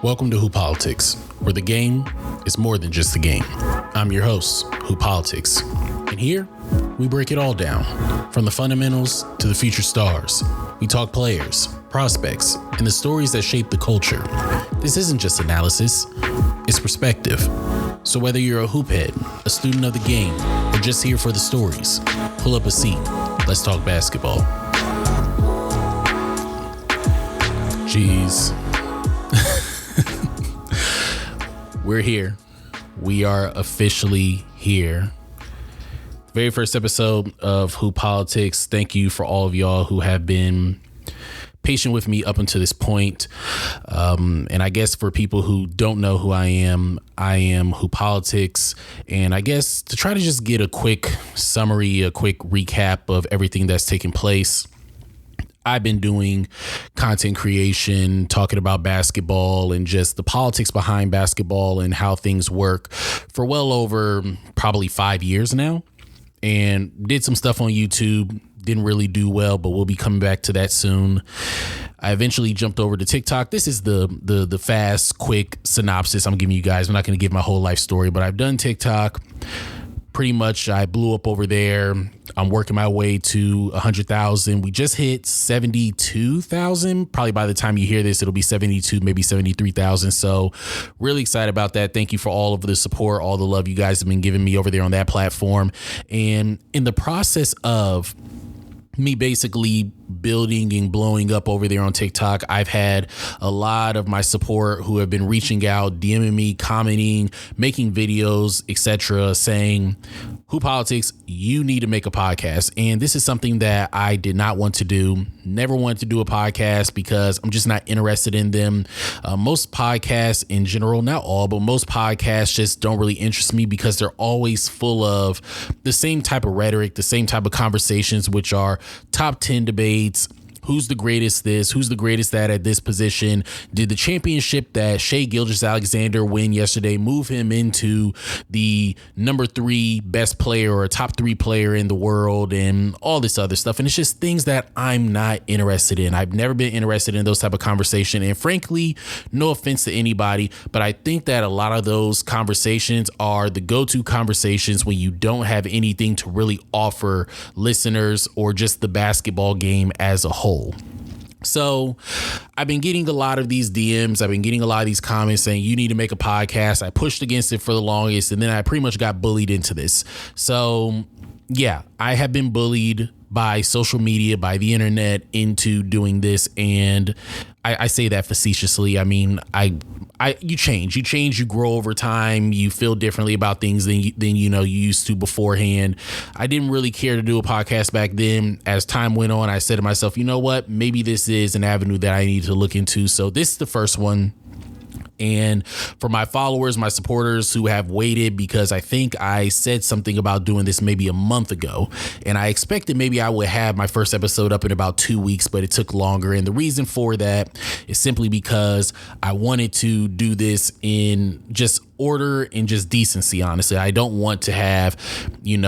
Welcome to Who Politics, where the game is more than just a game. I'm your host, Who Politics, and here we break it all down, from the fundamentals to the future stars. We talk players, prospects, and the stories that shape the culture. This isn't just analysis, it's perspective. So whether you're a hoop head, a student of the game, or just here for the stories, pull up a seat. Let's talk basketball. Jeez. We're here. We are officially here. Very first episode of Who Politics. Thank you for all of y'all who have been patient with me up until this point. And I guess for people who don't know who I am Who Politics. And I guess to try to just get a quick summary, a quick recap of everything that's taken place. I've been doing content creation, talking about basketball and just the politics behind basketball and how things work for well over probably 5 years now, and did some stuff on YouTube. Didn't really do well, but we'll be coming back to that soon. I eventually jumped over to TikTok. This is the fast, quick synopsis I'm giving you guys. I'm not going to give my whole life story, but I've done TikTok. Pretty much, I blew up over there. I'm working my way to 100,000. We just hit 72,000. Probably by the time you hear this, it'll be 72, maybe 73,000. So really excited about that. Thank you for all of the support, all the love you guys have been giving me over there on that platform. And in the process of me basically building and blowing up over there on TikTok, I've had a lot of my support who have been reaching out, DMing me, commenting, making videos, etc., saying, Who Politics, you need to make a podcast. And this is something that I did not want to do. Never wanted to do a podcast because I'm just not interested in them. Most podcasts in general, not all, but most podcasts just don't really interest me because they're always full of the same type of rhetoric, the same type of conversations, which are top 10 debates. Who's the greatest this? Who's the greatest that at this position? Did the championship that Shai Gilgeous-Alexander win yesterday move him into the number 3 best player or top 3 player in the world, and all this other stuff? And it's just things that I'm not interested in. I've never been interested in those type of conversation. And frankly, no offense to anybody, but I think that a lot of those conversations are the go-to conversations when you don't have anything to really offer listeners or just the basketball game as a whole. So I've been getting a lot of these DMs. I've been getting a lot of these comments saying you need to make a podcast. I pushed against it for the longest, and then I pretty much got bullied into this. So yeah, I have been bullied by social media, by the internet into doing this. And I say that facetiously. I mean, you change, you grow over time. You feel differently about things than you used to beforehand. I didn't really care to do a podcast back then. As time went on, I said to myself, you know what, maybe this is an avenue that I need to look into. So this is the first one. And for my followers, my supporters who have waited, because I think I said something about doing this maybe a month ago, and I expected maybe I would have my first episode up in about 2 weeks, but it took longer. And the reason for that is simply because I wanted to do this in just order and just decency. Honestly, I don't want to have, I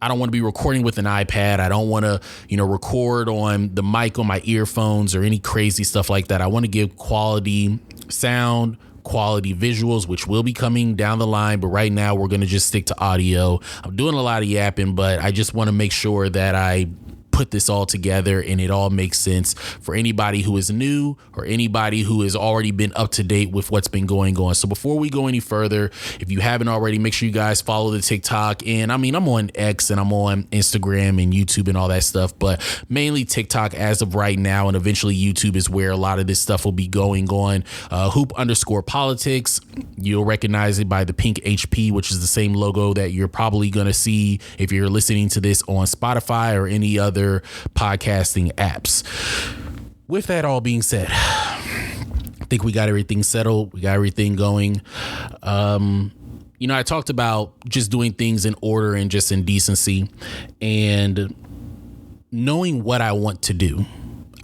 don't want to be recording with an iPad. I don't want to, record on the mic on my earphones or any crazy stuff like that. I want to give quality sound, quality visuals, which will be coming down the line. But right now we're going to just stick to audio. I'm doing a lot of yapping, but I just want to make sure that I put this all together and it all makes sense for anybody who is new or anybody who has already been up to date with what's been going on. So before we go any further, if you haven't already, make sure you guys follow the TikTok. And I'm on X and I'm on Instagram and YouTube and all that stuff, but mainly TikTok as of right now. And eventually YouTube is where a lot of this stuff will be going on. Hoop_politics. You'll recognize it by the pink HP, which is the same logo that you're probably going to see if you're listening to this on Spotify or any other podcasting apps. With that all being said, I think we got everything settled. We got everything going. I talked about just doing things in order and just in decency and knowing what I want to do.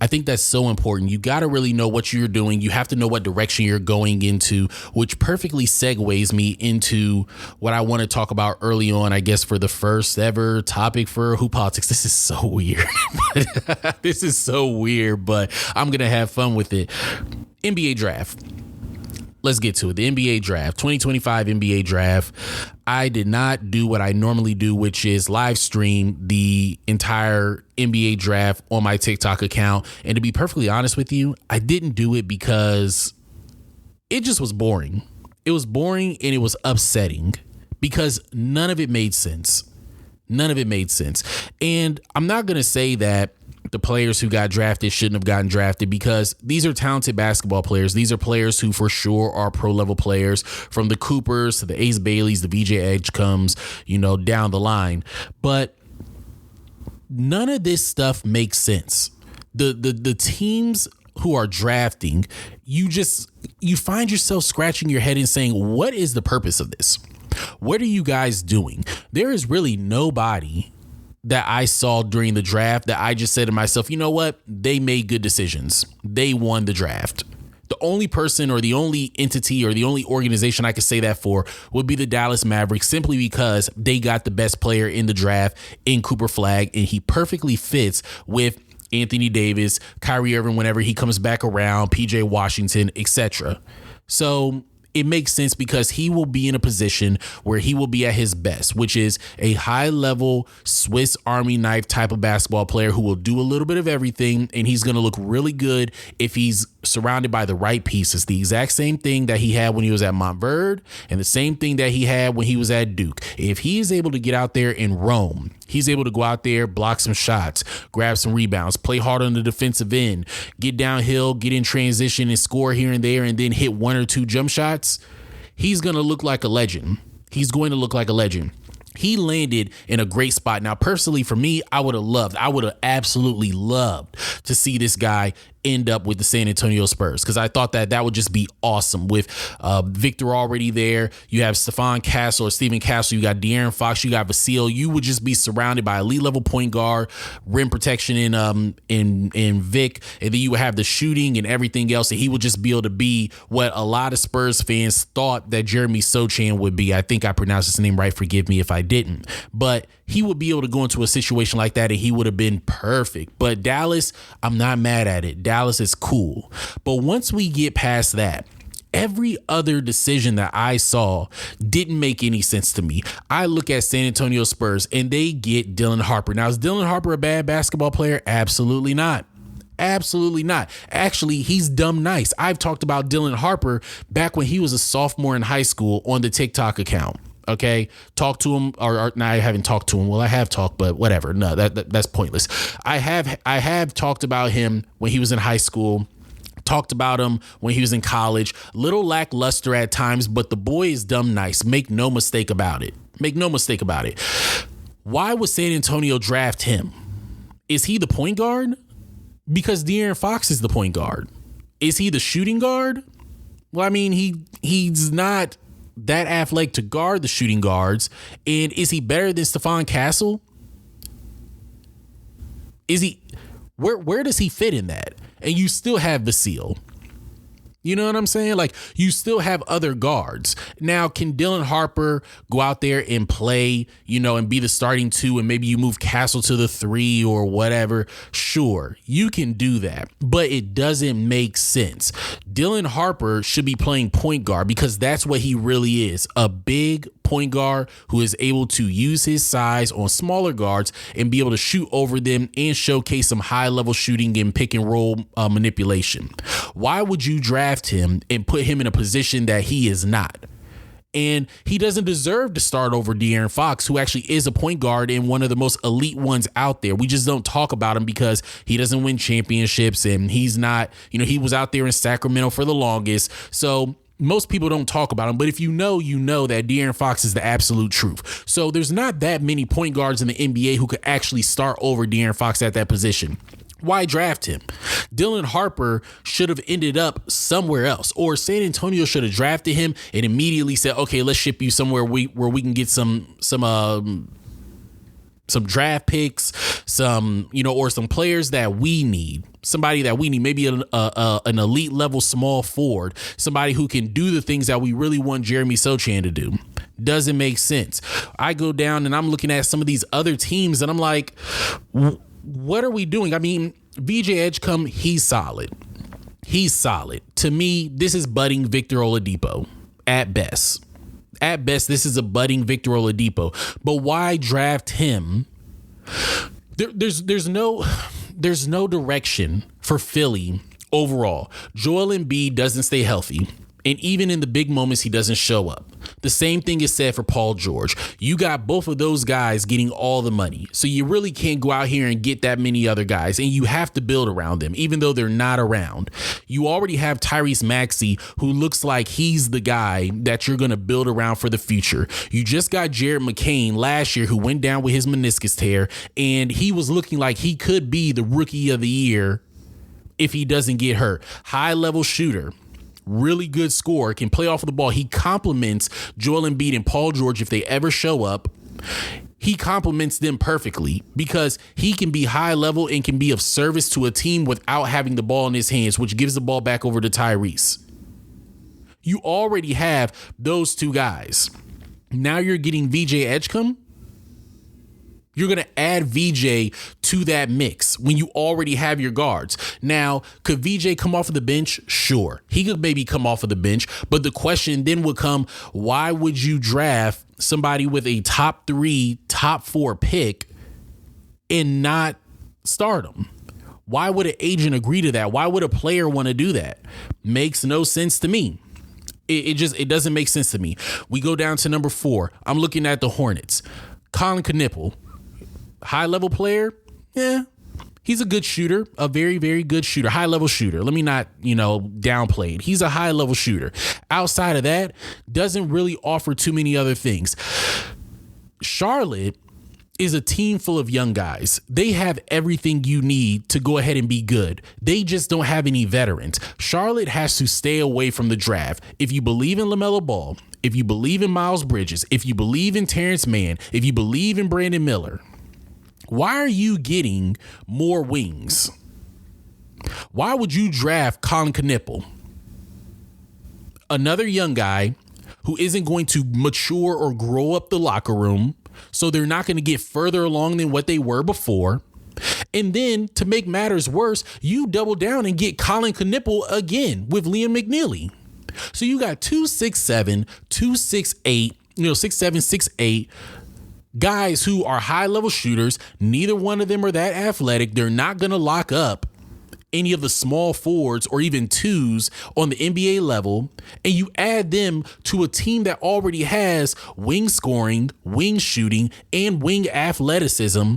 I think that's so important. You got to really know what you're doing. You have to know what direction you're going into, which perfectly segues me into what I want to talk about early on, I guess, for the first ever topic for Who Politics. This is so weird. This is so weird, but I'm going to have fun with it. NBA draft. let's get to it. The NBA draft, 2025 NBA draft. I did not do what I normally do, which is live stream the entire NBA draft on my TikTok account. And to be perfectly honest with you, I didn't do it because it just was boring. It was boring and it was upsetting because none of it made sense. None of it made sense. And I'm not going to say that the players who got drafted shouldn't have gotten drafted, because these are talented basketball players. These are players who for sure are pro level players, from the Coopers to the Ace Baileys, the VJ Edgecombs, down the line. But none of this stuff makes sense. The teams who are drafting, you find yourself scratching your head and saying, what is the purpose of this? What are you guys doing? There is really nobody that I saw during the draft that I just said to myself, you know what? They made good decisions. They won the draft. The only person or the only entity or the only organization I could say that for would be the Dallas Mavericks, simply because they got the best player in the draft in Cooper Flagg, and he perfectly fits with Anthony Davis, Kyrie Irving whenever he comes back around, PJ Washington, etc. So it makes sense because he will be in a position where he will be at his best, which is a high-level Swiss Army knife type of basketball player who will do a little bit of everything, and he's going to look really good if he's surrounded by the right pieces. The exact same thing that he had when he was at Montverde and the same thing that he had when he was at Duke. If he is able to get out there and roam, he's able to go out there, block some shots, grab some rebounds, play hard on the defensive end, get downhill, get in transition and score here and there, and then hit one or two jump shots, he's going to look like a legend. He's going to look like a legend. He landed in a great spot. Now, personally, for me, I would have absolutely loved to see this guy end up with the San Antonio Spurs, because I thought that would just be awesome. With Victor already there, you have Stephen Castle, you got De'Aaron Fox, you got Vasil. You would just be surrounded by elite level point guard, rim protection in Vic, and then you would have the shooting and everything else, and he would just be able to be what a lot of Spurs fans thought that Jeremy Sochan would be. I think I pronounced his name right. Forgive me if I didn't, but he would be able to go into a situation like that and he would have been perfect. But Dallas, I'm not mad at it. Dallas is cool. But once we get past that, every other decision that I saw didn't make any sense to me. I look at San Antonio Spurs and they get Dylan Harper. Now, is Dylan Harper a bad basketball player? Absolutely not. Absolutely not. Actually, he's dumb nice. I've talked about Dylan Harper back when he was a sophomore in high school on the TikTok account. Okay, talk to him, or no, I haven't talked to him. Well, I have talked, but whatever. No, that's pointless. I have talked about him when he was in high school. Talked about him when he was in college. Little lackluster at times, but the boy is dumb nice. Make no mistake about it. Make no mistake about it. Why would San Antonio draft him? Is he the point guard? Because De'Aaron Fox is the point guard. Is he the shooting guard? Well, I mean, he's not that athletic to guard the shooting guards. And is he better than Stephen Castle? Is he? Where does he fit in that? And you still have Vasil. You know what I'm saying? Like, you still have other guards. Now, can Dylan Harper go out there and play, and be the starting two, and maybe you move Castle to the 3 or whatever? Sure, you can do that, but it doesn't make sense. Dylan Harper should be playing point guard because that's what he really is, a big point guard who is able to use his size on smaller guards and be able to shoot over them and showcase some high level shooting and pick and roll manipulation. Why would you draft him and put him in a position that he is not? And he doesn't deserve to start over De'Aaron Fox, who actually is a point guard and one of the most elite ones out there. We just don't talk about him because he doesn't win championships and he's not, he was out there in Sacramento for the longest. So most people don't talk about him, but if you know that De'Aaron Fox is the absolute truth. So there's not that many point guards in the NBA who could actually start over De'Aaron Fox at that position. Why draft him? Dylan Harper should have ended up somewhere else, or San Antonio should have drafted him and immediately said, okay, let's ship you somewhere where we can get some draft picks, or some players that we need. Somebody that we need, maybe an elite level small forward, somebody who can do the things that we really want Jeremy Sochan to do. Doesn't make sense. I go down and I'm looking at some of these other teams and I'm like, what are we doing? I mean, VJ Edgecombe, he's solid. he's solid. To me, this is budding Victor Oladipo at best. At best, this is a budding Victor Oladipo. But why draft him? There's no direction for Philly overall. Joel Embiid doesn't stay healthy. And even in the big moments, he doesn't show up. The same thing is said for Paul George. You got both of those guys getting all the money. So you really can't go out here and get that many other guys. And you have to build around them, even though they're not around. You already have Tyrese Maxey, who looks like he's the guy that you're going to build around for the future. You just got Jared McCain last year, who went down with his meniscus tear. And he was looking like he could be the rookie of the year if he doesn't get hurt. High level shooter. Really good scorer, can play off of the ball. He complements Joel Embiid and Paul George if they ever show up. He complements them perfectly because he can be high level and can be of service to a team without having the ball in his hands, which gives the ball back over to Tyrese. You already have those two guys. Now you're getting VJ Edgecombe. You're going to add VJ to that mix when you already have your guards. Now, could VJ come off of the bench? Sure. He could maybe come off of the bench. But the question then would come, why would you draft somebody with a top 3, top 4 pick and not start him? Why would an agent agree to that? Why would a player want to do that? Makes no sense to me. It doesn't make sense to me. We go down to number 4. I'm looking at the Hornets. Colin Knippel. High level player, yeah, he's a good shooter, a very, very good shooter, high level shooter. Let me not, downplay it. He's a high level shooter. Outside of that, doesn't really offer too many other things. Charlotte is a team full of young guys. They have everything you need to go ahead and be good. They just don't have any veterans. Charlotte has to stay away from the draft. If you believe in LaMelo Ball, if you believe in Miles Bridges, if you believe in Terrence Mann, if you believe in Brandon Miller, why are you getting more wings? Why would you draft Colin Knippel? Another young guy who isn't going to mature or grow up the locker room, so they're not going to get further along than what they were before. And then to make matters worse, you double down and get Colin Knippel again with Liam McNeely. So you got 2'6'7", 2'6'8", 6'7", 6'8", guys who are high level shooters. Neither one of them are that athletic. They're not going to lock up any of the small forwards or even twos on the NBA level. And you add them to a team that already has wing scoring, wing shooting, and wing athleticism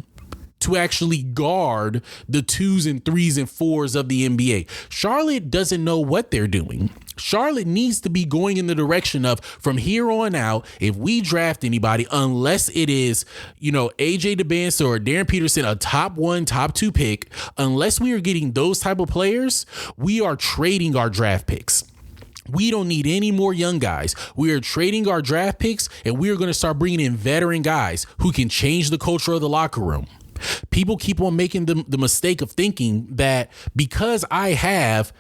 to actually guard the 2s and 3s and 4s of the NBA. Charlotte doesn't know what they're doing. Charlotte needs to be going in the direction of, from here on out, if we draft anybody, unless it is, AJ DeBansa or Darren Peterson, a top 1, top 2 pick, unless we are getting those type of players, we are trading our draft picks. We don't need any more young guys. We are trading our draft picks, and we are going to start bringing in veteran guys who can change the culture of the locker room. People keep on making the mistake of thinking that because I have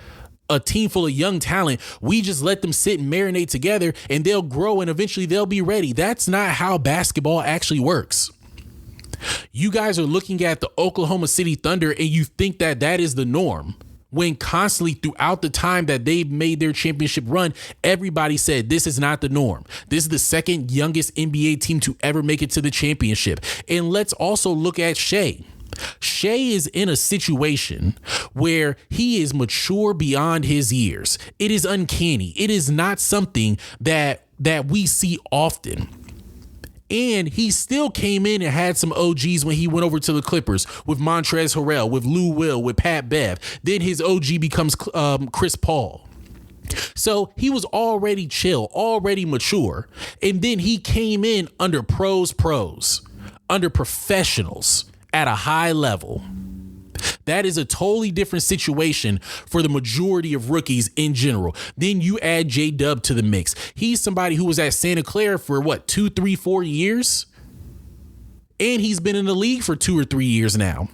a team full of young talent, we just let them sit and marinate together and they'll grow and eventually they'll be ready. That's not how basketball actually works. You guys are looking at the Oklahoma City Thunder and you think that that is the norm, when constantly throughout the time that they've made their championship run, everybody said this is not the norm. This is the second youngest NBA team to ever make it to the championship. And let's also look at Shea. Shea is in a situation where he is mature beyond his years. It is uncanny. It is not something that we see often. And he still came in and had some OGs when he went over to the Clippers with Montrezl Harrell, with Lou Will, with Pat Bev. Then his OG becomes Chris Paul. So he was already chill, already mature. And then he came in under pros, under professionals at a high level. That is a totally different situation for the majority of rookies in general. Then you add J-Dub to the mix. He's somebody who was at Santa Clara for 2, 3, 4 years. And he's been in the league for 2 or 3 years now.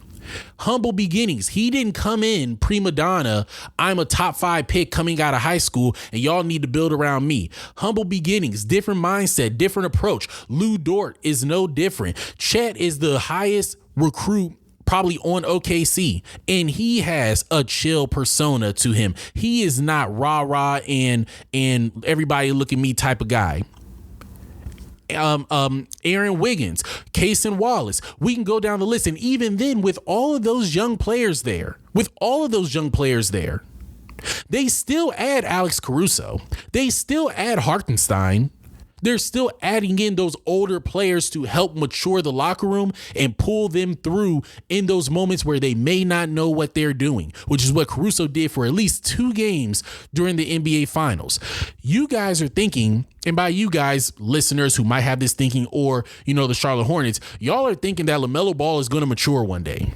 Humble beginnings. He didn't come in prima donna, I'm a top 5 pick coming out of high school and y'all need to build around me. Humble beginnings, different mindset, different approach. Lou Dort is no different. Chet is the highest recruit probably on OKC, and he has a chill persona to him. He is not rah-rah and everybody look at me type of guy. Aaron Wiggins, Cason Wallace. We can go down the list. And even then, with all of those young players there, they still add Alex Caruso. They still add Hartenstein. They're still adding in those older players to help mature the locker room and pull them through in those moments where they may not know what they're doing, which is what Caruso did for at least 2 games during the NBA Finals. You guys are thinking, and by you guys, listeners who might have this thinking, or, the Charlotte Hornets, y'all are thinking that LaMelo Ball is going to mature one day.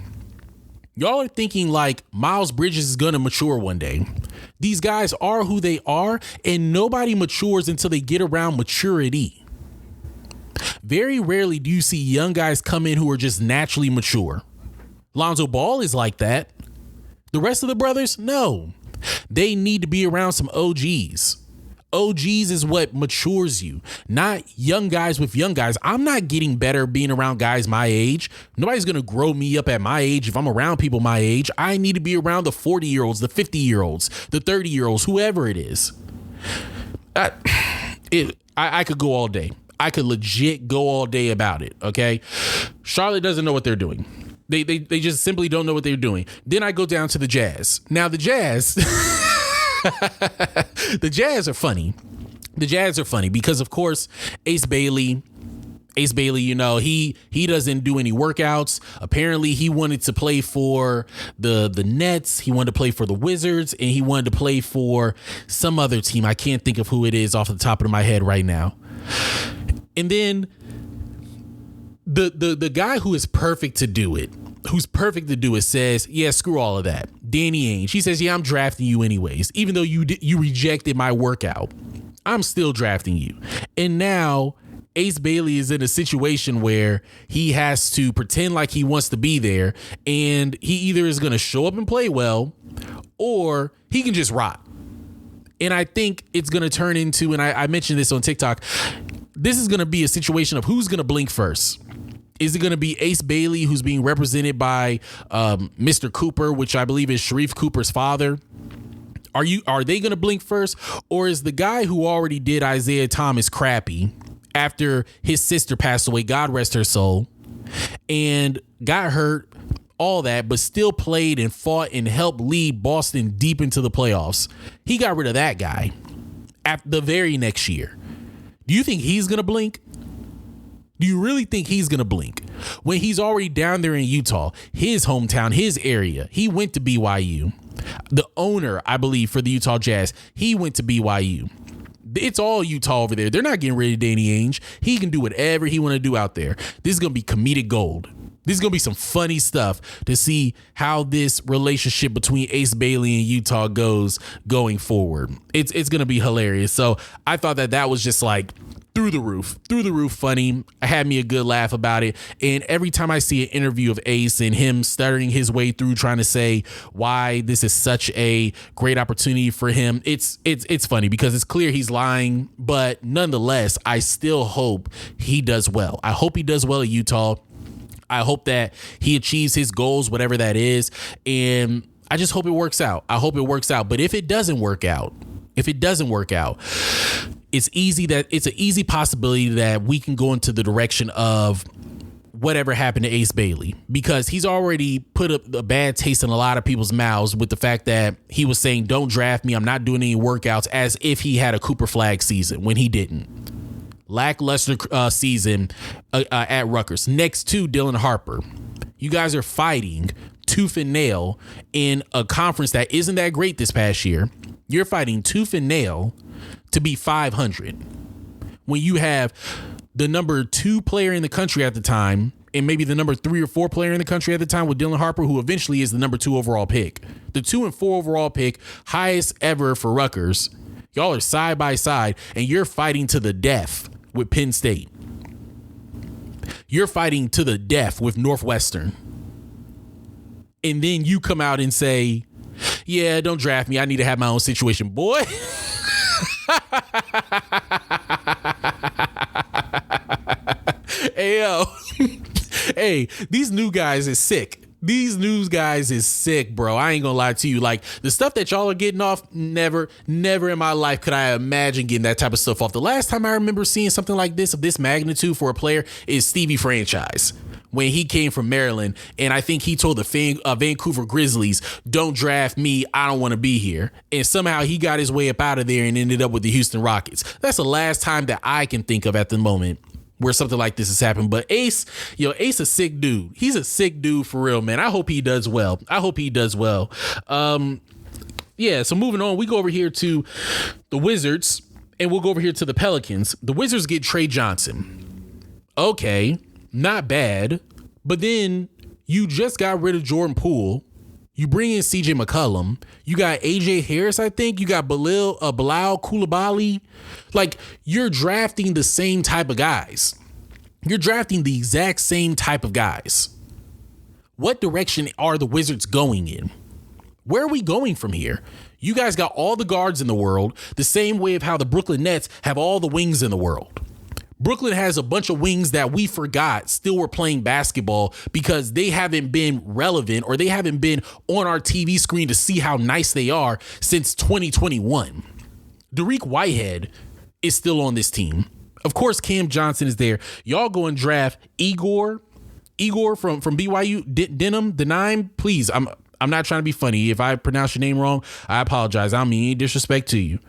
Y'all are thinking like Miles Bridges is going to mature one day. These guys are who they are, and nobody matures until they get around maturity. Very rarely do you see young guys come in who are just naturally mature. Lonzo Ball is like that. The rest of the brothers, no. They need to be around some OGs. OGs is what matures you, not young guys with young guys. I'm not getting better being around guys my age. Nobody's going to grow me up at my age if I'm around people my age. I need to be around the 40-year-olds, the 50-year-olds, the 30-year-olds, whoever it is. I could go all day. I could legit go all day about it, okay? Charlotte doesn't know what they're doing. They just simply don't know what they're doing. Then I go down to the Jazz. Now, the Jazz... The Jazz are funny. Because, of course, Ace Bailey, he doesn't do any workouts. Apparently, he wanted to play for the Nets. He wanted to play for the Wizards, and he wanted to play for some other team. I can't think of who it is off the top of my head right now. And then the guy who is perfect to do it, says, yeah, screw all of that. Danny Ainge. He says, yeah, I'm drafting you anyways. Even though you rejected my workout, I'm still drafting you. And now Ace Bailey is in a situation where he has to pretend like he wants to be there, and he either is going to show up and play well, or he can just rot. And I think it's going to turn into, and I mentioned this on TikTok, this is going to be a situation of who's going to blink first. Is it going to be Ace Bailey, who's being represented by Mr. Cooper, which I believe is Sharif Cooper's father? Are they going to blink first? Or is the guy who already did Isaiah Thomas crappy after his sister passed away, God rest her soul, and got hurt, all that, but still played and fought and helped lead Boston deep into the playoffs? He got rid of that guy at the very next year. Do you think he's going to blink? Do you really think he's going to blink when he's already down there in Utah, his hometown, his area? He went to BYU. The owner, I believe, for the Utah Jazz, he went to BYU. It's all Utah over there. They're not getting rid of Danny Ainge. He can do whatever he want to do out there. This is going to be comedic gold. This is going to be some funny stuff to see how this relationship between Ace Bailey and Utah goes going forward. It's going to be hilarious. So I thought that was just like through the roof funny. I had me a good laugh about it. And every time I see an interview of Ace and him stuttering his way through trying to say why this is such a great opportunity for him, it's funny because it's clear he's lying, but nonetheless, I still hope he does well. I hope he does well at Utah. I hope that he achieves his goals, whatever that is. And I just hope it works out. But if it doesn't work out, it's an easy possibility that we can go into the direction of whatever happened to Ace Bailey, because he's already put a bad taste in a lot of people's mouths with the fact that he was saying, don't draft me, I'm not doing any workouts, as if he had a Cooper Flag season when he didn't. Lackluster season at Rutgers. Next to Dylan Harper. You guys are fighting tooth and nail in a conference that isn't that great this past year. You're fighting tooth and nail to be 500 when you have the number 2 player in the country at the time, and maybe the number 3 or 4 player in the country at the time with Dylan Harper, who eventually is the number 2 overall pick. The 2 and 4 overall pick, highest ever for Rutgers. Y'all are side by side, and you're fighting to the death with Penn State. You're fighting to the death with Northwestern. And then you come out and say, yeah, don't draft me, I need to have my own situation. Boy. Hey, yo. Hey, these new guys is sick. These news guys is sick, bro. I ain't gonna lie to you. Like, the stuff that y'all are getting off, never in my life could I imagine getting that type of stuff off. The last time I remember seeing something like this, of this magnitude for a player, is Stevie Franchise, when he came from Maryland, and I think he told the Vancouver Grizzlies, don't draft me, I don't want to be here. And somehow he got his way up out of there and ended up with the Houston Rockets. That's the last time that I can think of at the moment where something like this has happened. But Ace a sick dude. He's a sick dude for real, man. I hope he does well. Yeah, so moving on, we go over here to the Wizards, and we'll go over here to the Pelicans. The Wizards get Trey Johnson. Okay, not bad. But then you just got rid of Jordan Poole. You bring in CJ McCollum. You got AJ Harris, I think. You got Bilal Coulibaly. Like, you're drafting the same type of guys. You're drafting the exact same type of guys. What direction are the Wizards going in? Where are we going from here? You guys got all the guards in the world, the same way of how the Brooklyn Nets have all the wings in the world. Brooklyn has a bunch of wings that we forgot still were playing basketball because they haven't been relevant, or they haven't been on our TV screen to see how nice they are since 2021. Dariq Whitehead is still on this team. Of course, Cam Johnson is there. Y'all go and draft Igor from BYU, Denham. Please, I'm not trying to be funny. If I pronounce your name wrong, I apologize. I don't mean any disrespect to you.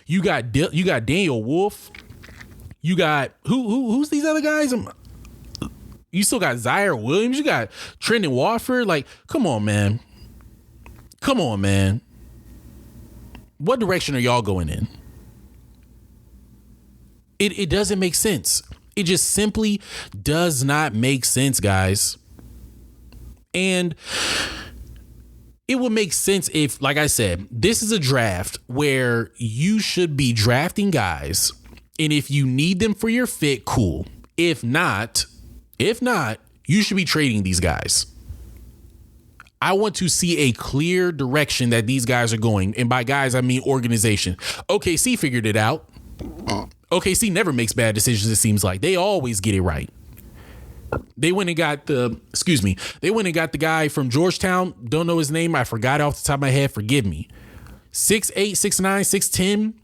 You got Daniel Wolf. You got who's these other guys? You still got Zaire Williams. You got Trendon Watford. Like, come on, man. What direction are y'all going in? It doesn't make sense. It just simply does not make sense, guys. And it would make sense if, like I said, this is a draft where you should be drafting guys, and if you need them for your fit, cool. If not, you should be trading these guys. I want to see a clear direction that these guys are going. And by guys, I mean organization. OKC figured it out. OKC never makes bad decisions, it seems like. They always get it right. They went and got the guy from Georgetown. Don't know his name. I forgot it off the top of my head. Forgive me. 6'8", 6'9", 6'10",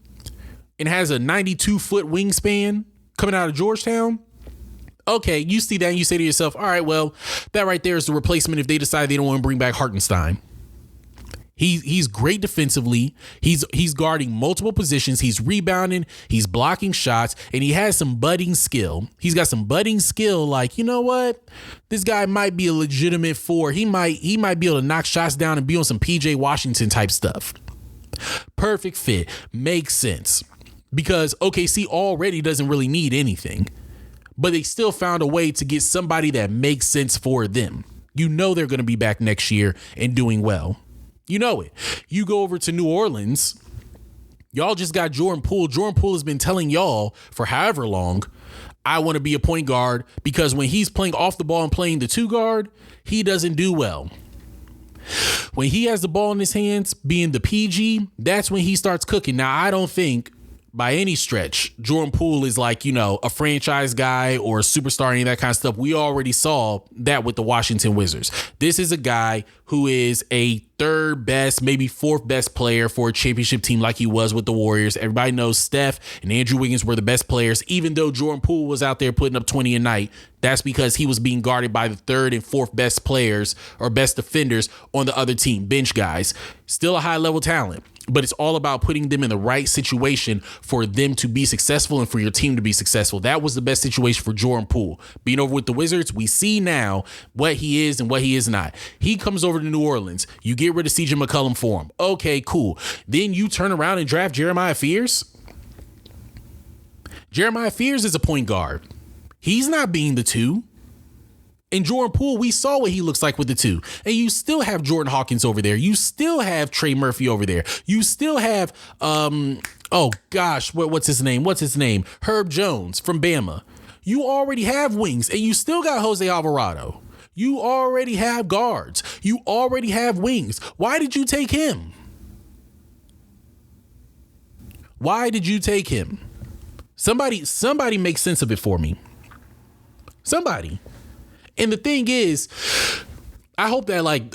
and has a 92-foot wingspan coming out of Georgetown. Okay, you see that and you say to yourself, all right, well, that right there is the replacement if they decide they don't want to bring back Hartenstein. He's great defensively. He's guarding multiple positions. He's rebounding. He's blocking shots, and he has some budding skill. He's got some budding skill. Like, you know what? This guy might be a legitimate four. He might be able to knock shots down and be on some PJ Washington type stuff. Perfect fit. Makes sense. Because OKC already doesn't really need anything, but they still found a way to get somebody that makes sense for them. You know they're going to be back next year and doing well. You know it. You go over to New Orleans. Y'all just got Jordan Poole. Jordan Poole has been telling y'all for however long, I want to be a point guard, because when he's playing off the ball and playing the two guard, he doesn't do well. When he has the ball in his hands, being the PG, that's when he starts cooking. Now, I don't think by any stretch Jordan Poole is like, a franchise guy or a superstar, any of that kind of stuff. We already saw that with the Washington Wizards. This is a guy who is a third best, maybe fourth best player for a championship team like he was with the Warriors. Everybody knows Steph and Andrew Wiggins were the best players, even though Jordan Poole was out there putting up 20 a night. That's because he was being guarded by the third and fourth best players or best defenders on the other team, bench guys. Still a high level talent, but it's all about putting them in the right situation for them to be successful and for your team to be successful. That was the best situation for Jordan Poole. Being over with the Wizards, we see now what he is and what he is not. He comes over to New Orleans. You get rid of CJ McCollum for him. Okay, cool. Then you turn around and draft Jeremiah Fears. Jeremiah Fears is a point guard. He's not being the two. And Jordan Poole, we saw what he looks like with the two. And you still have Jordan Hawkins over there. You still have Trey Murphy over there. You still have, what's his name? Herb Jones from Bama. You already have wings, and you still got Jose Alvarado. You already have guards. You already have wings. Why did you take him? Why did you take him? Somebody make sense of it for me. Somebody. And the thing is, I hope that like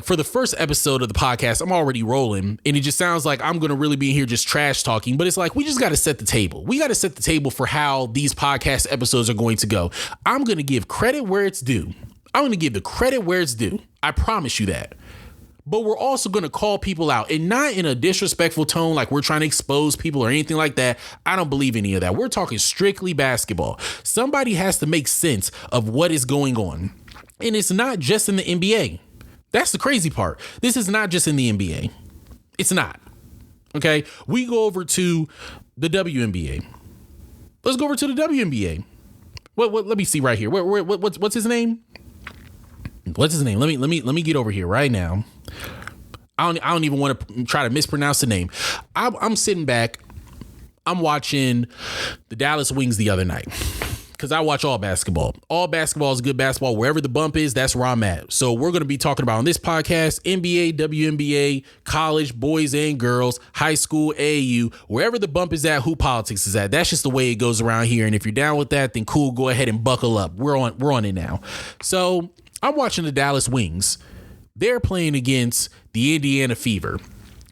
for the first episode of the podcast, I'm already rolling and it just sounds like I'm going to really be here just trash talking, but it's like, we just got to set the table. We got to set the table for how these podcast episodes are going to go. I'm going to give credit where it's due. I'm going to give the credit where it's due. I promise you that. But we're also going to call people out, and not in a disrespectful tone like we're trying to expose people or anything like that. I don't believe any of that. We're talking strictly basketball. Somebody has to make sense of what is going on. And it's not just in the NBA. That's the crazy part. This is not just in the NBA. It's not. Okay. We go over to the WNBA. Let's go over to the WNBA. What let me see right here. What's his name? What's his name? Let me get over here right now. I don't even want to try to mispronounce the name. I'm sitting back. I'm watching the Dallas Wings the other night because I watch all basketball. All basketball is good basketball. Wherever the bump is, that's where I'm at. So we're going to be talking about on this podcast, NBA, WNBA, college, boys and girls, high school, AAU, wherever the bump is at, who politics is at. That's just the way it goes around here. And if you're down with that, then cool, go ahead and buckle up. We're on it now. So I'm watching the Dallas Wings. They're playing against the Indiana Fever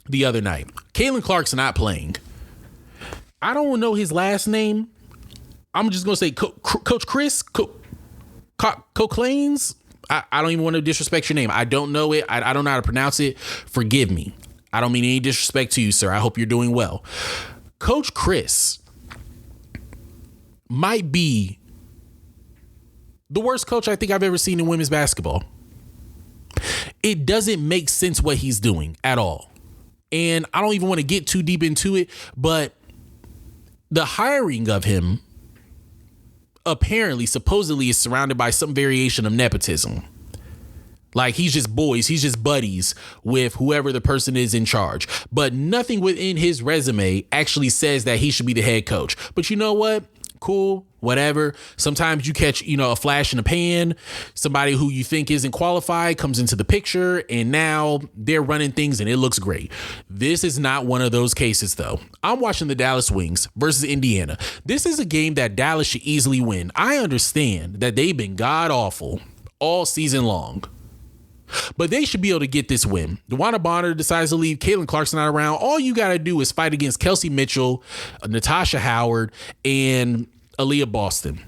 the other night. Caitlin Clark's not playing. I don't know his last name. I'm just going to say Coach Chris Coclains. I don't even want to disrespect your name. I don't know it. I don't know how to pronounce it. Forgive me. I don't mean any disrespect to you, sir. I hope you're doing well. Coach Chris might be the worst coach I think I've ever seen in women's basketball. It doesn't make sense what he's doing at all. And I don't even want to get too deep into it, but the hiring of him apparently, supposedly, is surrounded by some variation of nepotism. Like he's just boys, he's just buddies with whoever the person is in charge. But nothing within his resume actually says that he should be the head coach. But you know what? Cool, whatever. Sometimes you catch, a flash in the pan. Somebody who you think isn't qualified comes into the picture and now they're running things and it looks great. This is not one of those cases, though. I'm watching the Dallas Wings versus Indiana. This is a game that Dallas should easily win. I understand that they've been god awful all season long, but they should be able to get this win. DeWanna Bonner decides to leave. Caitlin Clark's not around. All you got to do is fight against Kelsey Mitchell, Natasha Howard, and Aaliyah Boston.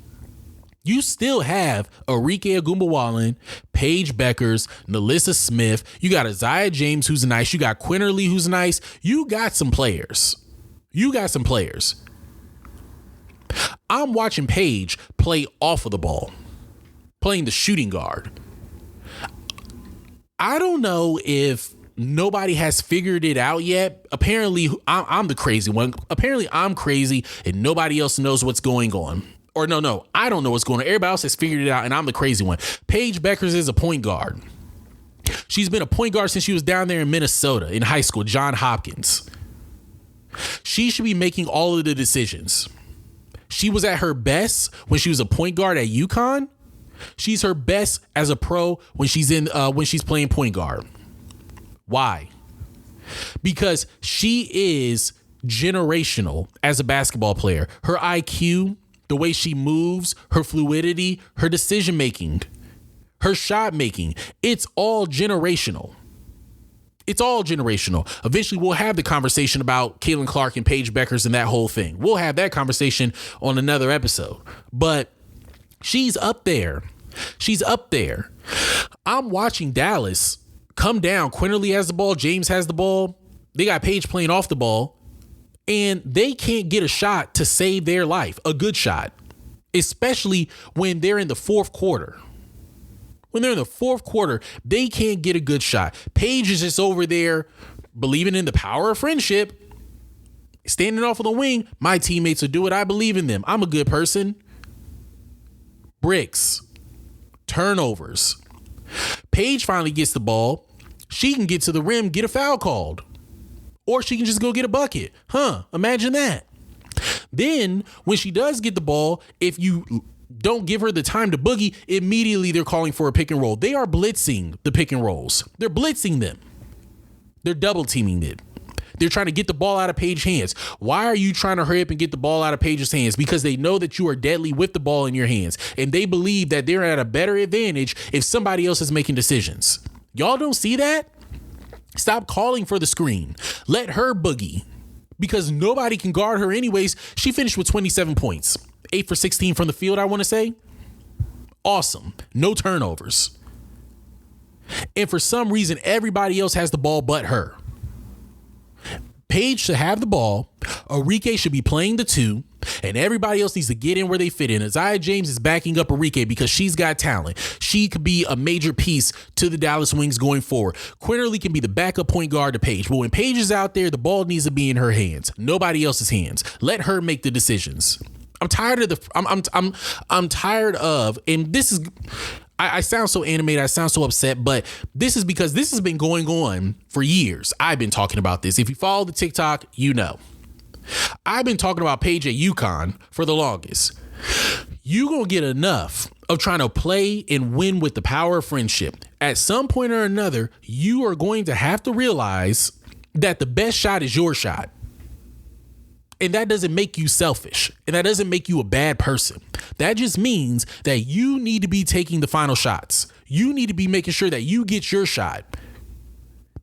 You still have Arike Agumba-Wallen, Paige Beckers, Nalissa Smith. You got Isaiah James, who's nice. You got Quinterly, who's nice. You got some players. I'm watching Paige play off of the ball, playing the shooting guard. I don't know if nobody has figured it out yet. Apparently, I'm the crazy one. Apparently, I'm crazy and nobody else knows what's going on. Or no, I don't know what's going on. Everybody else has figured it out and I'm the crazy one. Paige Beckers is a point guard. She's been a point guard since she was down there in Minnesota in high school, Johns Hopkins. She should be making all of the decisions. She was at her best when she was a point guard at UConn. She's her best as a pro when she's playing point guard. Why? Because she is generational as a basketball player. Her IQ, the way she moves, her fluidity, her decision making, her shot making, it's all generational. It's all generational. Eventually, we'll have the conversation about Caitlin Clark and Paige Beckers and that whole thing. We'll have that conversation on another episode. But she's up there. I'm watching Dallas come down. Quinterly has the ball. James has the ball. They got Paige playing off the ball. And they can't get a shot to save their life. A good shot. Especially when they're in the fourth quarter. They can't get a good shot. Paige is just over there believing in the power of friendship. Standing off of the wing. My teammates will do it. I believe in them. I'm a good person. Bricks. Turnovers. Paige finally gets the ball. She can get to the rim, get a foul called. Or she can just go get a bucket. Imagine that. Then when she does get the ball, if you don't give her the time to boogie, immediately they're calling for a pick and roll. They are blitzing the pick and rolls. They're blitzing them. They're double teaming it. They're trying to get the ball out of Paige's hands. Why are you trying to hurry up and get the ball out of Paige's hands? Because they know that you are deadly with the ball in your hands, and they believe that they're at a better advantage if somebody else is making decisions. Y'all don't see that? Stop calling for the screen. Let her boogie, because nobody can guard her anyways. She finished with 27 points, 8 for 16 from the field, I want to say. Awesome. No turnovers. And for some reason, everybody else has the ball but her. Paige should have the ball. Arike should be playing the 2. And everybody else needs to get in where they fit in. Isaiah James is backing up Arike because she's got talent. She could be a major piece to the Dallas Wings going forward. Quinterly can be the backup point guard to Paige. But when Paige is out there, the ball needs to be in her hands. Nobody else's hands. Let her make the decisions. I'm tired of I'm tired of, and this is, I sound so animated, I sound so upset, but this is because this has been going on for years. I've been talking about this. If you follow the TikTok, you know. I've been talking about Paige at UConn for the longest. You gonna get enough of trying to play and win with the power of friendship. At some point or another, you are going to have to realize that the best shot is your shot. And that doesn't make you selfish. And that doesn't make you a bad person. That just means that you need to be taking the final shots. You need to be making sure that you get your shot.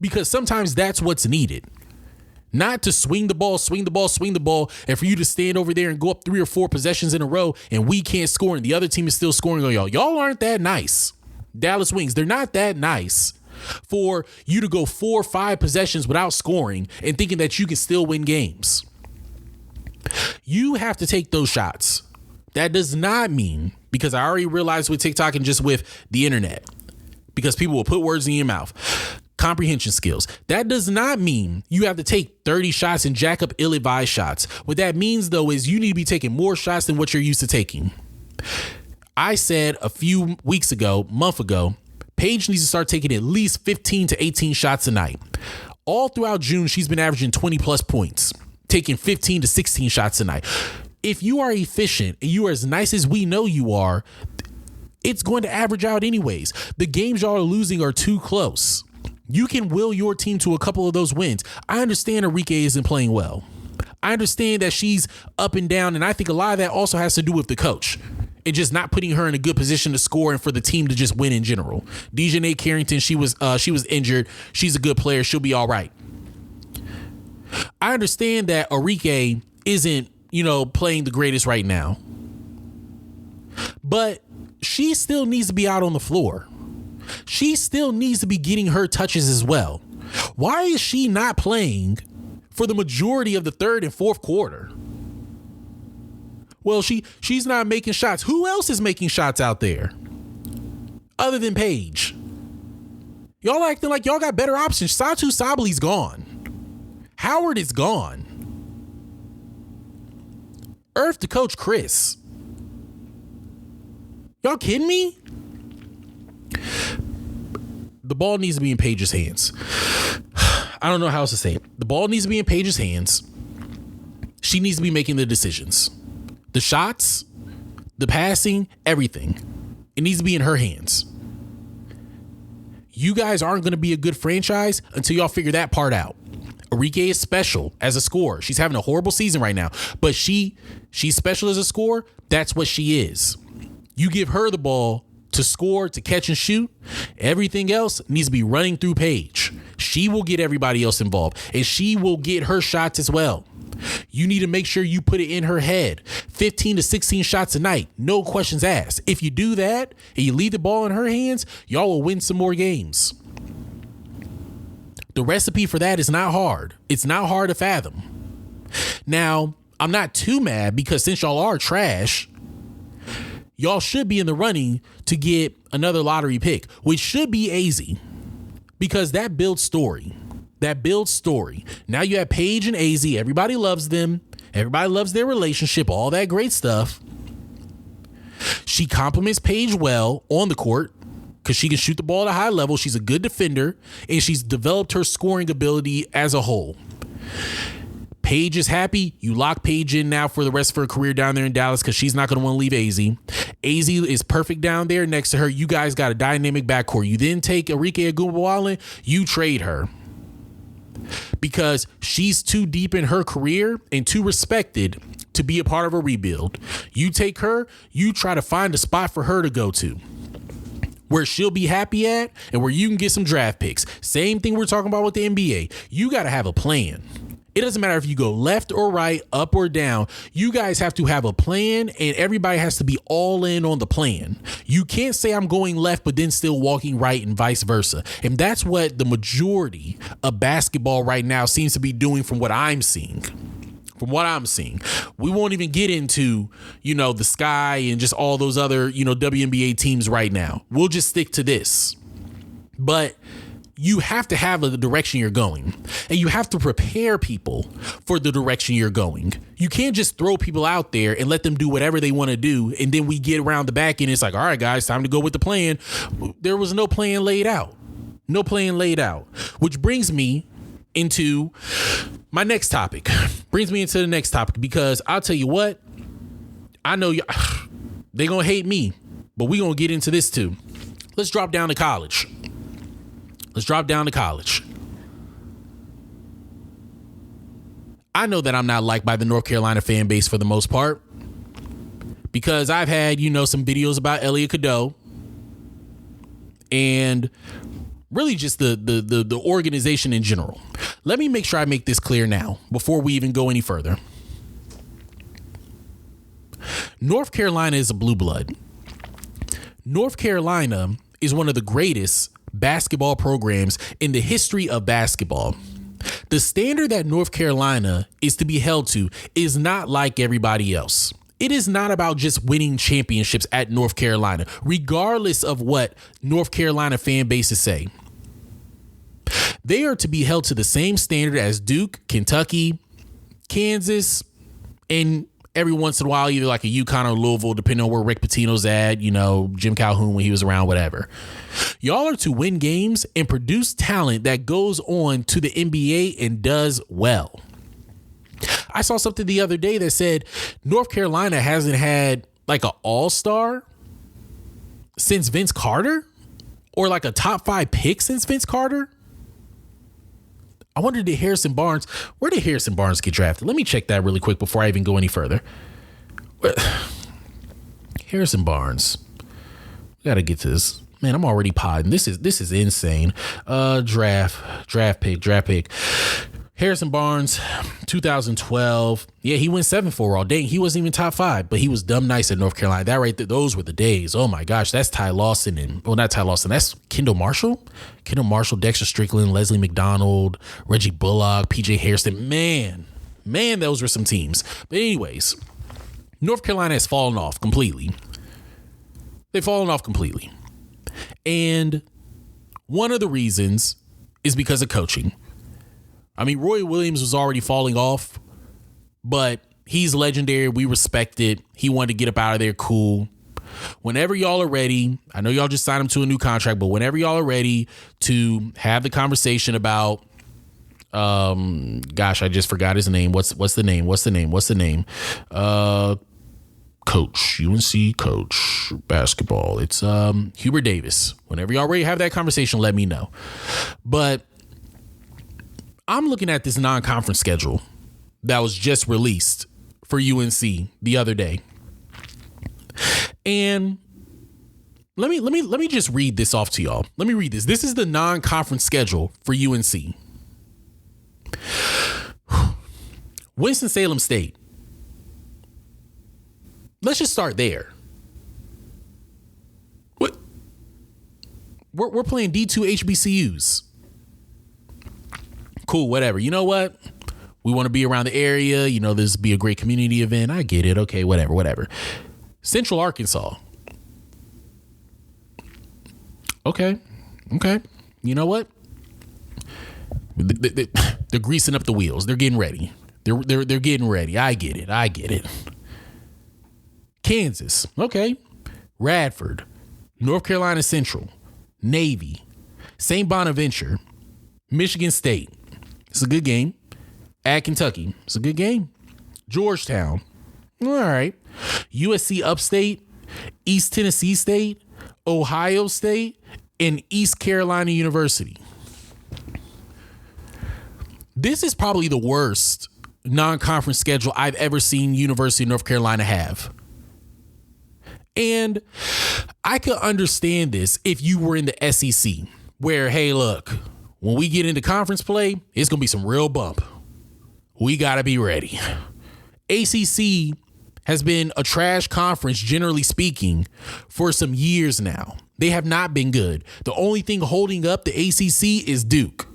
Because sometimes that's what's needed. Not to swing the ball, and for you to stand over there and go up 3 or 4 possessions in a row and we can't score and the other team is still scoring on y'all. Y'all aren't that nice. Dallas Wings, they're not that nice for you to go 4 or 5 possessions without scoring and thinking that you can still win games. You have to take those shots. That does not mean, because I already realized with TikTok and just with the internet, because people will put words in your mouth, comprehension skills. That does not mean you have to take 30 shots and jack up ill-advised shots. What that means, though, is you need to be taking more shots than what you're used to taking. I said a few weeks ago, month ago, Paige needs to start taking at least 15 to 18 shots a night. All throughout June, she's been averaging 20 plus points, taking 15 to 16 shots a night. If you are efficient and you are as nice as we know you are, it's going to average out anyways. The games y'all are losing are too close. You can will your team to a couple of those wins. I understand Arike isn't playing well. I understand that she's up and down, and I think a lot of that also has to do with the coach and just not putting her in a good position to score and for the team to just win in general. Dejanay Carrington, she was injured. She's a good player. She'll be all right. I understand that Arike isn't, playing the greatest right now, but she still needs to be out on the floor. She still needs to be getting her touches as well. Why is she not playing for the majority of the third and fourth quarter? Well, she's not making shots. Who else is making shots out there other than Paige? Y'all acting like y'all got better options. Satu Sabli's gone. Howard is gone. Earth to Coach Chris. Y'all kidding me? The ball needs to be in Paige's hands. I don't know how else to say it. The ball needs to be in Paige's hands. She needs to be making the decisions. The shots, the passing, everything. It needs to be in her hands. You guys aren't going to be a good franchise until y'all figure that part out. Arike is special as a scorer. She's having a horrible season right now, but she's special as a scorer. That's what she is. You give her the ball to score, to catch and shoot. Everything else needs to be running through Paige. She will get everybody else involved, and she will get her shots as well. You need to make sure you put it in her head. 15 to 16 shots a night, no questions asked. If you do that and you leave the ball in her hands, y'all will win some more games. The recipe for that is not hard. It's not hard to fathom. Now, I'm not too mad because since y'all are trash, y'all should be in the running to get another lottery pick, which should be AZ, because that builds story. That builds story. Now you have Paige and AZ. Everybody loves them. Everybody loves their relationship, all that great stuff. She compliments Paige well on the court because she can shoot the ball at a high level. She's a good defender, and she's developed her scoring ability as a whole. Paige is happy. You lock Paige in now for the rest of her career down there in Dallas because she's not going to want to leave AZ. AZ is perfect down there next to her. You guys got a dynamic backcourt. You then take Arike Agumawale, you trade her. because she's too deep in her career and too respected to be a part of a rebuild. You take her, you try to find a spot for her to go to where she'll be happy at and where you can get some draft picks. Same thing we're talking about with the NBA. You got to have a plan. It doesn't matter if you go left or right, up or down. You guys have to have a plan, and everybody has to be all in on the plan. You can't say I'm going left, but then still walking right and vice versa. And that's what the majority of basketball right now seems to be doing from what I'm seeing. We won't even get into, the Sky and just all those other, WNBA teams right now. We'll just stick to this. But you have to have the direction you're going, and you have to prepare people for the direction you're going. You can't just throw people out there and let them do whatever they want to do. And then we get around the back and it's like, all right, guys, time to go with the plan. There was no plan laid out, which brings me into my next topic, because I'll tell you what, I know they're going to hate me, but we're going to get into this too. Let's drop down to college. I know that I'm not liked by the North Carolina fan base for the most part, because I've had, some videos about Elia Cadeau and really just the organization in general. Let me make sure I make this clear now before we even go any further. North Carolina is a blue blood. North Carolina is one of the greatest basketball programs in the history of basketball. The standard that North Carolina is to be held to is not like everybody else. It is not about just winning championships at North Carolina, regardless of what North Carolina fan bases say. They are to be held to the same standard as Duke, Kentucky, Kansas, and every once in a while, either like a UConn or Louisville, depending on where Rick Pitino's at, Jim Calhoun when he was around, whatever. Y'all are to win games and produce talent that goes on to the NBA and does well. I saw something the other day that said North Carolina hasn't had like an all-star since Vince Carter, or like a top 5 pick since Vince Carter. I wonder, where did Harrison Barnes get drafted? Let me check that really quick before I even go any further. Harrison Barnes. We got to get to this. Man, I'm already podding. This is insane. Draft pick. Harrison Barnes, 2012. Yeah, he went 7th overall. Dang, he wasn't even top 5, but he was dumb nice at North Carolina. That right there, those were the days. Oh my gosh, that's Ty Lawson not Ty Lawson. That's Kendall Marshall, Dexter Strickland, Leslie McDonald, Reggie Bullock, PJ Harrison. Man, those were some teams. But anyways, North Carolina has fallen off completely. They've fallen off completely. And one of the reasons is because of coaching. I mean, Roy Williams was already falling off, but he's legendary. We respect it. He wanted to get up out of there. Cool. Whenever y'all are ready, I know y'all just signed him to a new contract, but whenever y'all are ready to have the conversation about, I just forgot his name. What's the name? Coach, UNC coach, basketball. It's Hubert Davis. Whenever y'all ready to have that conversation, let me know. But I'm looking at this non-conference schedule that was just released for UNC the other day. And let me just read this off to y'all. Let me read this. This is the non-conference schedule for UNC. Winston-Salem State. Let's just start there. What? We're playing D2 HBCUs. Cool, whatever. You know what? We want to be around the area. This be a great community event. I get it. Okay, whatever. Central Arkansas. Okay. You know what? They're greasing up the wheels. They're getting ready. They're getting ready. I get it. Kansas. Okay. Radford. North Carolina Central. Navy. St. Bonaventure. Michigan State. It's a good game. At Kentucky. It's a good game. Georgetown. All right. USC Upstate. East Tennessee State. Ohio State. And East Carolina University. This is probably the worst non-conference schedule I've ever seen University of North Carolina have. And I could understand this if you were in the SEC, where, hey, look, when we get into conference play, it's going to be some real bump. We got to be ready. ACC has been a trash conference, generally speaking, for some years now. They have not been good. The only thing holding up the ACC is Duke.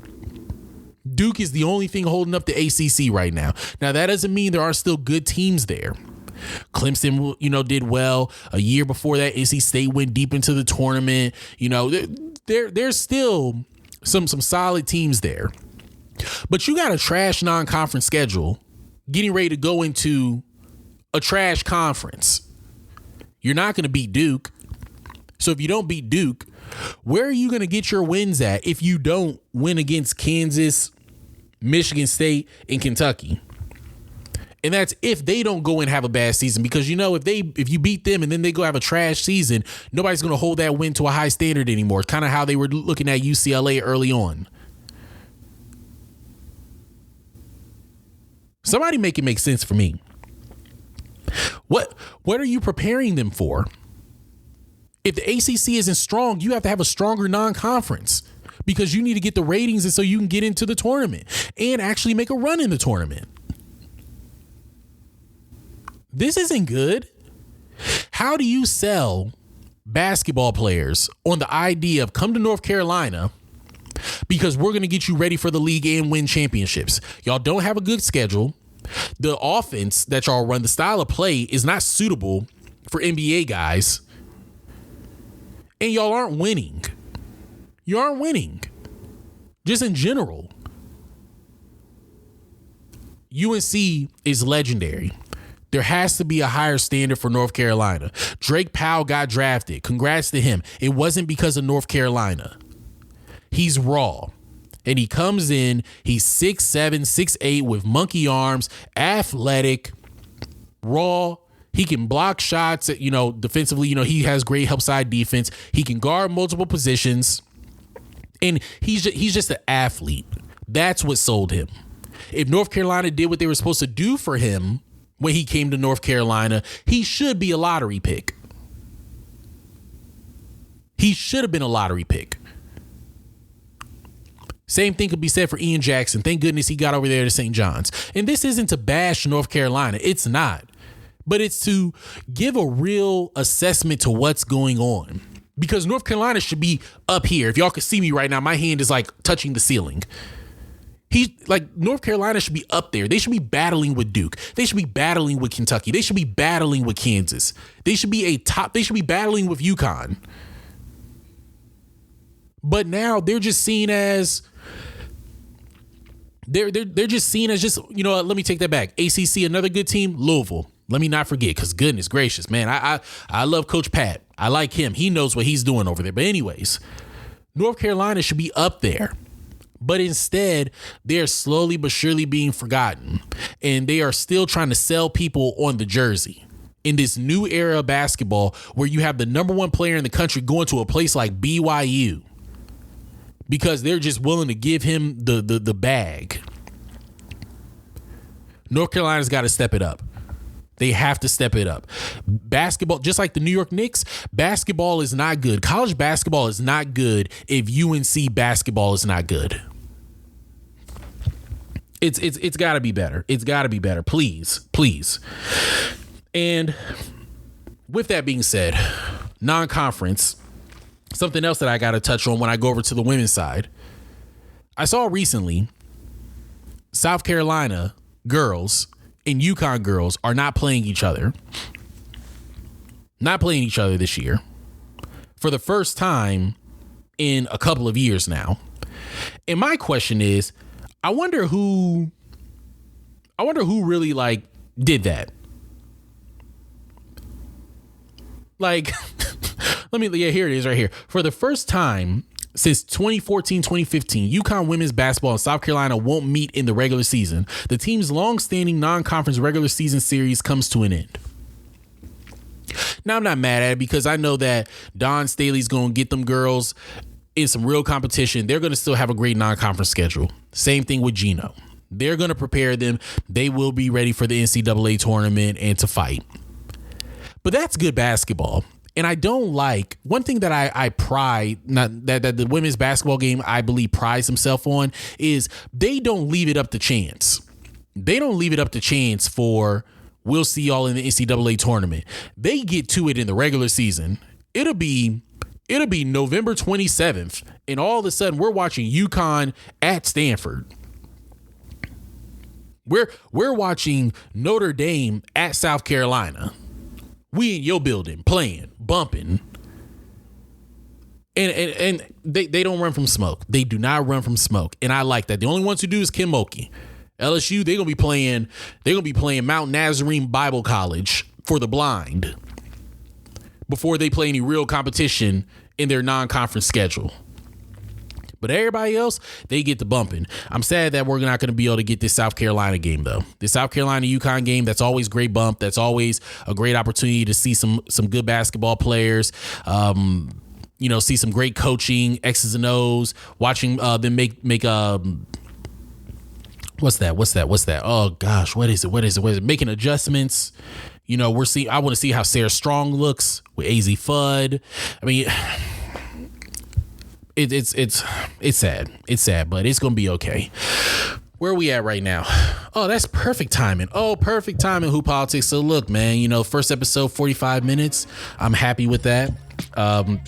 Duke is the only thing holding up the ACC right now. Now, that doesn't mean there are still good teams there. Clemson, did well. A year before that, NC State went deep into the tournament. There's still some solid teams there. But you got a trash non-conference schedule getting ready to go into a trash conference. You're not going to beat Duke. So if you don't beat Duke, where are you going to get your wins at if you don't win against Kansas, Michigan State, and Kentucky? And that's if they don't go and have a bad season, because if you beat them and then they go have a trash season, nobody's going to hold that win to a high standard anymore. It's kind of how they were looking at UCLA early on. Somebody make it make sense for me. What are you preparing them for? If the ACC isn't strong, you have to have a stronger non-conference, because you need to get the ratings and so you can get into the tournament and actually make a run in the tournament. This isn't good. How do you sell basketball players on the idea of come to North Carolina because we're going to get you ready for the league and win championships? Y'all don't have a good schedule. The offense that y'all run, the style of play, is not suitable for NBA guys. And y'all aren't winning. You aren't winning. Just in general. UNC is legendary. There has to be a higher standard for North Carolina. Drake Powell got drafted. Congrats to him. It wasn't because of North Carolina. He's raw. And he comes in, he's 6'7", 6'8", with monkey arms, athletic, raw. He can block shots, defensively. He has great help side defense. He can guard multiple positions. And he's just an athlete. That's what sold him. If North Carolina did what they were supposed to do for him when he came to North Carolina, he should be a lottery pick. He should have been a lottery pick. Same thing could be said for Ian Jackson. Thank goodness he got over there to St. John's. And this isn't to bash North Carolina. It's not. But it's to give a real assessment to what's going on. Because North Carolina should be up here. If y'all could see me right now, my hand is like touching the ceiling. North Carolina should be up there. They should be battling with Duke. They should be battling with Kentucky. They should be battling with Kansas. They should be battling with UConn. But now they're just seen as they're just seen as let me take that back. ACC, another good team, Louisville. Let me not forget, because goodness gracious, man, I love Coach Pat. I like him. He knows what he's doing over there. But anyways, North Carolina should be up there. But instead, they're slowly but surely being forgotten. And they are still trying to sell people on the jersey in this new era of basketball, where you have the number one player in the country going to a place like BYU because they're just willing to give him the bag. North Carolina's got to step it up. They have to step it up. Basketball, just like the New York Knicks, basketball is not good. College basketball is not good if UNC basketball is not good. It's got to be better. It's got to be better. Please. And with that being said, non-conference, something else that I got to touch on when I go over to the women's side. I saw recently South Carolina girls and UConn girls are not playing each other. Not playing each other this year for the first time in a couple of years now. And my question is, I wonder who really did that. Here it is right here. For the first time since 2014, 2015, UConn women's basketball and South Carolina won't meet in the regular season. The team's long-standing non-conference regular season series comes to an end. Now, I'm not mad at it because I know that Dawn Staley's going to get them girls in some real competition. They're going to still have a great non-conference schedule. Same thing with Gino. They're going to prepare them. They will be ready for the NCAA tournament and to fight. But that's good basketball. And I don't like one thing that I pride, not that the women's basketball game, I believe, prides himself on, is they don't leave it up to chance. They don't leave it up to chance for we'll see y'all in the NCAA tournament. They get to it in the regular season. It'll be November 27th, and all of a sudden we're watching UConn at Stanford. We're watching Notre Dame at South Carolina. We in your building playing, bumping. And they don't run from smoke. They do not run from smoke. And I like that. The only ones who do is Kim Mulkey. LSU, they're gonna be playing Mount Nazarene Bible College for the blind before they play any real competition in their non-conference schedule. But everybody else, they get the bumping. I'm sad that we're not going to be able to get this South Carolina game, though. The South Carolina UConn game, that's always great bump. That's always a great opportunity to see some good basketball players. See some great coaching, X's and O's, watching them make what's that? Oh gosh, what is it? Making adjustments. I want to see how Sarah Strong looks with AZ Fudd. I mean, it's sad. It's sad, but it's gonna be okay. Where are we at right now? Oh, that's perfect timing. Perfect timing, Who Politics. So look, man, first episode, 45 minutes. I'm happy with that.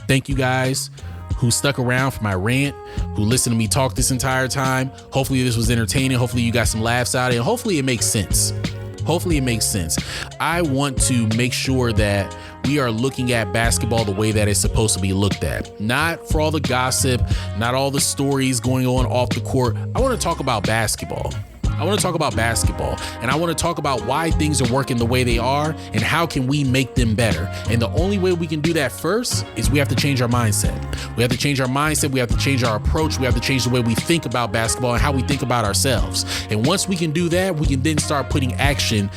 Thank you guys who stuck around for my rant, who listened to me talk this entire time. Hopefully this was entertaining. Hopefully you got some laughs out of it. And hopefully it makes sense. I want to make sure that we are looking at basketball the way that it's supposed to be looked at. Not for all the gossip, not all the stories going on off the court. I want to talk about basketball. And I want to talk about why things are working the way they are and how can we make them better. And the only way we can do that first is we have to change our mindset. We have to change our approach. We have to change the way we think about basketball and how we think about ourselves. And once we can do that, we can then start putting action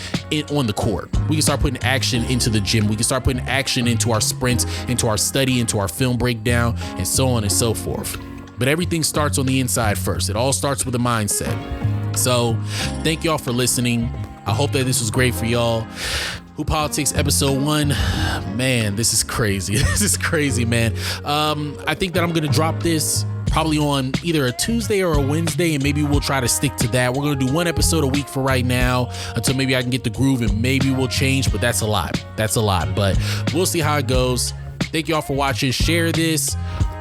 on the court. We can start putting action into the gym. We can start putting action into our sprints, into our study, into our film breakdown, and so on and so forth. But everything starts on the inside first. It all starts with a mindset. So thank y'all for listening. I hope that this was great for y'all. Who Politics episode 1. Man, this is crazy. Man. I think that I'm going to drop this probably on either a Tuesday or a Wednesday, and maybe we'll try to stick to that. We're going to do 1 episode a week for right now until maybe I can get the groove, and maybe we'll change, but that's a lot, but we'll see how it goes. Thank y'all for watching. Share this.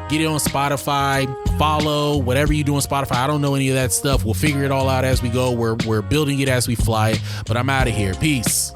Get it on Spotify, follow, whatever you do on Spotify. I don't know any of that stuff. We'll figure it all out as we go. We're building it as we fly, but I'm out of here. Peace.